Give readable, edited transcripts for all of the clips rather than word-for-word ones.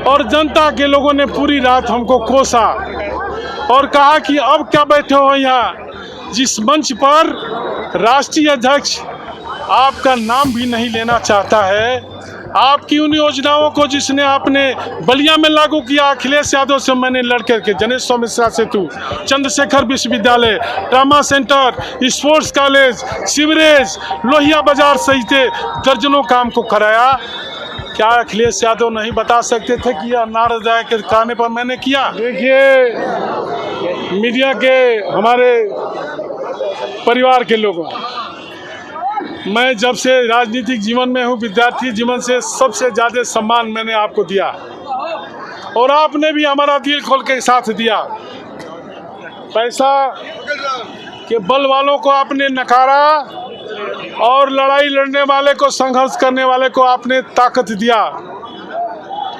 और जनता के लोगों ने पूरी रात हमको कोसा और कहा कि अब क्या बैठे हो यहाँ, जिस मंच पर राष्ट्रीय अध्यक्ष आपका नाम भी नहीं लेना चाहता है। आपकी उन योजनाओं को जिसने आपने बलिया में लागू किया, अखिलेश यादव से मैंने लड़कर के जनेश्वर मिश्रा सेतु, चंद्रशेखर विश्वविद्यालय, trauma centre, sports college, sewerage, Lohia बाजार सहित दर्जनों काम को कराया। क्या अखिलेश यादव नहीं बता सकते थे कि यह नारद राय के कहने पर मैंने किया? देखिए, मीडिया के हमारे परिवार के लोगों, मैं जब से राजनीतिक जीवन में हूँ, विद्यार्थी जीवन से सबसे ज़्यादा सम्मान मैंने आपको दिया और आपने भी हमारा दिल खोल के साथ दिया। पैसा के बल वालों को आपने नकारा और लड़ाई लड़ने वाले को, संघर्ष करने वाले को आपने ताकत दिया।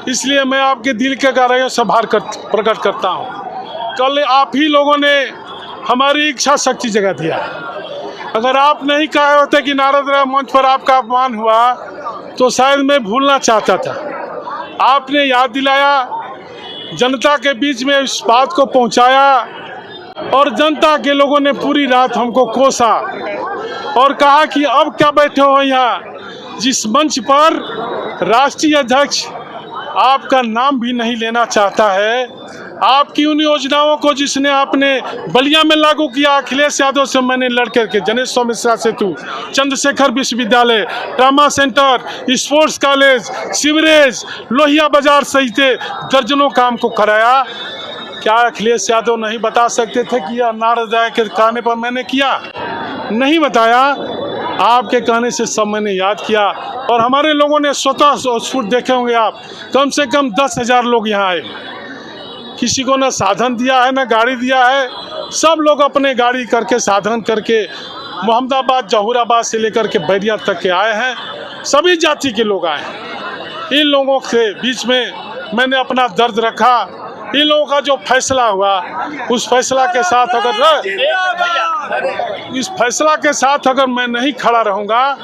इसलिए मैं आपके दिल के गहराइयों से आभार प्रकट करता हूँ। कल आप ही लोगों ने हमारी इच्छा शक्ति जगा दिया। अगर आप नहीं कहे होते कि नारद राय मंच पर आपका अपमान हुआ तो शायद मैं भूलना चाहता था। आपने याद दिलाया, जनता के बीच में इस बात को पहुंचाया और जनता के लोगों ने पूरी रात हमको कोसा और कहा कि अब क्या बैठे हो यहाँ, जिस मंच पर राष्ट्रीय अध्यक्ष आपका नाम भी नहीं लेना चाहता है। आपकी उन योजनाओं को जिसने आपने बलिया में लागू किया, अखिलेश यादव से मैंने लड़कर के जनेश्वर मिश्रा सेतु, चंद्रशेखर विश्वविद्यालय, trauma centre, sports college, sewerage, Lohia बाजार सहित दर्जनों काम को कराया। क्या अखिलेश यादव नहीं बता सकते थे कि यह नारद राय के कहने पर मैंने किया? नहीं बताया। आपके कहने से सब मैंने याद किया और हमारे लोगों ने स्वतः स्फूर्त देखे होंगे आप, कम से कम 10,000 लोग यहाँ आए। किसी को न साधन दिया है न गाड़ी दिया है, सब लोग अपने गाड़ी करके, साधन करके मोहम्मदाबाद, जहूराबाद से लेकर के बैरिया तक के आए हैं। सभी जाति के लोग आए हैं। इन लोगों के बीच में मैंने अपना दर्द रखा। इन लोगों का जो फैसला हुआ, उस फैसला के साथ अगर मैं नहीं खड़ा रहूँगा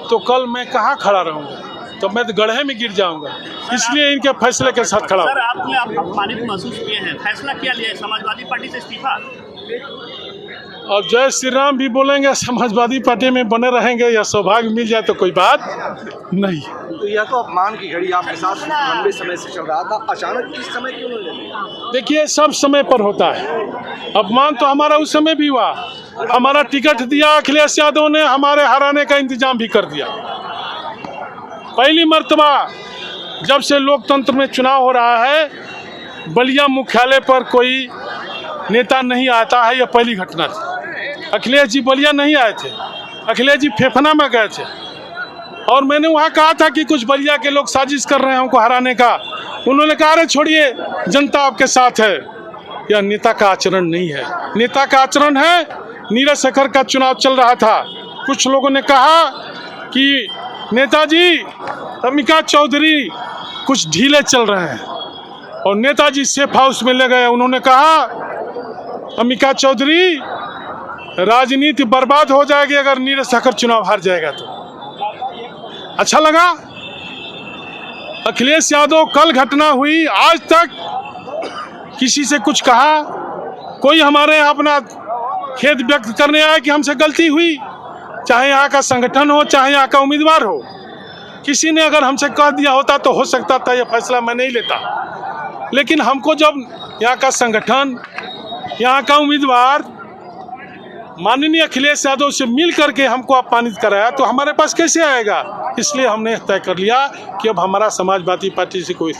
तो कल मैं कहाँ खड़ा रहूँगा? तो मैं तो गड्ढे में गिर जाऊंगा। इसलिए इनके फैसले के साथ खड़ा हूं। सर, आपने अपमानित महसूस किए हैं, फैसला क्या लिया है? समाजवादी पार्टी से इस्तीफा? और जय श्री राम भी बोलेंगे, समाजवादी पार्टी में बने रहेंगे, या सौभाग्य मिल जाए तो कोई बात नहीं। तो यह तो अपमान की घड़ी आपके साथ लंबे समय से चल रहा था, अचानक इस समय क्यों नहीं लगी? देखिए, सब समय पर होता है। अपमान तो हमारा उस समय भी हुआ। हमारा टिकट दिया अखिलेश यादव ने, हमारे हराने का इंतजाम भी कर दिया। पहली मर्तबा जब से लोकतंत्र में चुनाव हो रहा है, बलिया मुख्यालय पर कोई नेता नहीं आता है, यह पहली घटना थी। अखिलेश जी बलिया नहीं आए थे, अखिलेश जी फेफना में गए थे और मैंने वहाँ कहा था कि कुछ बलिया के लोग साजिश कर रहे हैं हमको हराने का। उन्होंने कहा, अरे छोड़िए, जनता आपके साथ है। यह नेता का आचरण नहीं है। नेता का आचरण है, नीरज शेखर का चुनाव चल रहा था, कुछ लोगों ने कहा कि नेताजी अमिका चौधरी कुछ ढीले चल रहे हैं और नेताजी सेफ हाउस में ले गए। उन्होंने कहा, अमिका चौधरी, राजनीति बर्बाद हो जाएगी अगर नीरज शेखर चुनाव हार जाएगा तो। अच्छा लगा। अखिलेश यादव, कल घटना हुई, आज तक किसी से कुछ कहा? कोई हमारे यहाँ अपना खेद व्यक्त करने आया कि हमसे गलती हुई, चाहे यहाँ का संगठन हो, चाहे यहाँ का उम्मीदवार हो। किसी ने अगर हमसे कह दिया होता तो हो सकता था यह फैसला मैं नहीं लेता, लेकिन हमको जब यहाँ का संगठन, यहाँ का उम्मीदवार माननीय अखिलेश यादव से मिल करके हमको अपमानित कराया तो हमारे पास कैसे आएगा? इसलिए हमने तय कर लिया कि अब हमारा समाजवादी पार्टी से कोई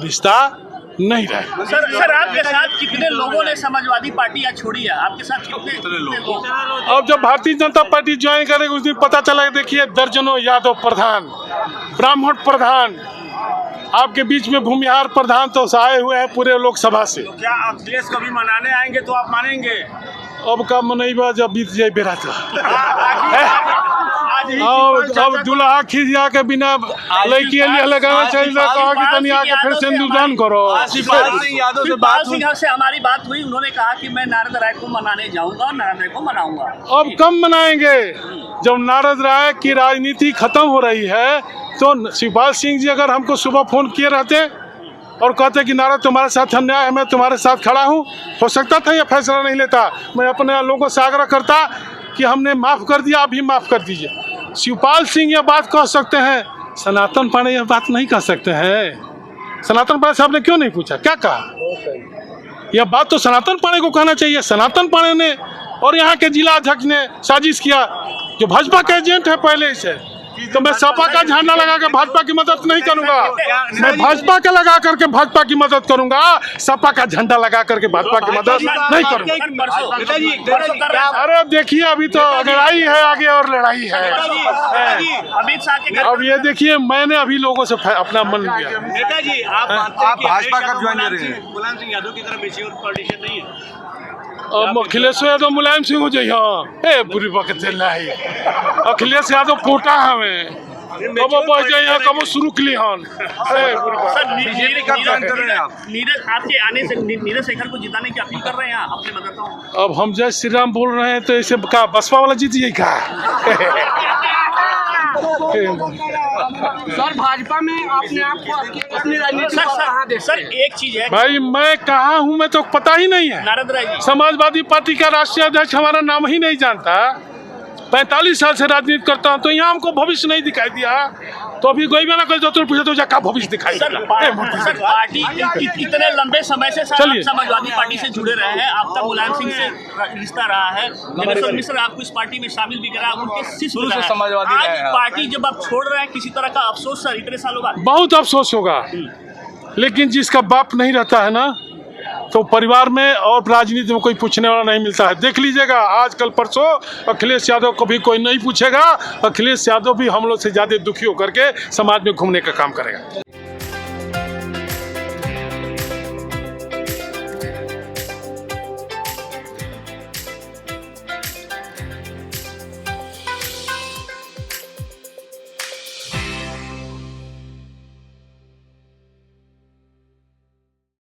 रिश्ता नहीं रहे। सर, आपके साथ कितने लोगों ने समाजवादी पार्टी या छोड़ी है? आपके साथ कितने लोग? अब जब भारतीय जनता पार्टी ज्वाइन करेगी उस दिन पता चला। देखिए, दर्जनों यादव प्रधान, ब्राह्मण प्रधान, आपके बीच में भूमिहार प्रधान तो आए हुए हैं पूरे लोकसभा से। तो क्या अखिलेश कभी मनाने आएंगे तो आप मानेंगे? अब का मनैबा जब बीत जाए बेरा तो। अब दुल्हा खिसिया के बिना लड़की लगाना चाहिए, कहा कि तनी आके फिर सिंदूरदान करो। शिवपाल सिंह यादव से बात हुई, से हमारी बात हुई, उन्होंने कहा कि मैं नारद राय को मनाने जाऊंगा और नारद राय को मनाऊंगा। अब कम मनाएंगे जब नारद राय की राजनीति खत्म हो रही है। तो शिवपाल सिंह जी अगर हमको सुबह फोन किए रहते और कहते कि नारद तुम्हारे साथ अन्याय है, मैं तुम्हारे साथ खड़ा हूँ। हो सकता था ये फैसला नहीं लेता। मैं अपने लोगों से आग्रह करता कि हमने माफ़ कर दिया, अभी माफ़ कर दीजिए। शिवपाल सिंह ये बात कह सकते हैं, सनातन पांडे ये बात नहीं कह सकते हैं। सनातन पांडे साहब ने क्यों नहीं पूछा, क्या कहा? यह बात तो सनातन पांडे को कहना चाहिए। सनातन पांडे ने और यहाँ के जिला अध्यक्ष ने साजिश किया, जो भाजपा के एजेंट है पहले से। तो मैं सपा का झंडा लगा के भाजपा की मदद नहीं करूंगा, मैं भाजपा का लगा करके भाजपा की मदद करूंगा, सपा का झंडा लगा करके भाजपा की मदद नहीं करूंगा। अरे देखिए अभी तो लड़ाई है आगे और लड़ाई है। अमित शाह के अब ये देखिए मैंने अभी लोगों से अपना मन लिया। नेताजी आप भाजपा कब ज्वाइन करेंगे? मुलायम सिंह यादव की तरफ बेची और पॉलिटिशियन नहीं है। अब अखिलेश यादव मुलायम सिंह हो जाइए। हाँ ए बुरी वक्त नहीं, अखिलेश यादव कोटा हमें कब पहुँच जाइए, कब शुरू के लिए हन। बीजेपी कब ज्वाइन कर रहे हैं आप? नीरज आपके आने से नीरज शेखर को जिताने की अपील कर रहे हैं अपने मतदाताओं। अब हम जय श्री राम बोल रहे हैं तो ऐसे का बसपा वाला जीत जाइए का? सर भाजपा में आपने आपको अपनी राजनीति कहाँ दे? सर एक चीज है भाई मैं कहाँ हूँ मैं तो पता ही नहीं है। नारद राय जी समाजवादी पार्टी का राष्ट्रीय अध्यक्ष हमारा नाम ही नहीं जानता। 45 साल से राजनीति करता हूँ तो यहाँ हमको भविष्य नहीं दिखाई दिया। तो अभी कोई भी ना कोई तो पूछे तो क्या भविष्य दिखाई सर दिया? पार्टी इतने लंबे समय से चलिए। समाजवादी पार्टी से जुड़े रहे हैं, आपका मुलायम सिंह से रिश्ता रहा है, निरंजन मिश्र आपको इस पार्टी में शामिल भी करा, उनके शिष्य से समाजवादी आज रहे हैं। पार्टी जब आप छोड़ रहे हैं किसी तरह का अफसोस सर इतने सालों बाद? बहुत अफसोस होगा, लेकिन जिसका बाप नहीं रहता है ना तो परिवार में और राजनीति में कोई पूछने वाला नहीं मिलता है। देख लीजिएगा आजकल परसों अखिलेश यादव को भी कोई नहीं पूछेगा। अखिलेश यादव भी हम लोग से ज़्यादा दुखी होकर के समाज में घूमने का काम करेगा।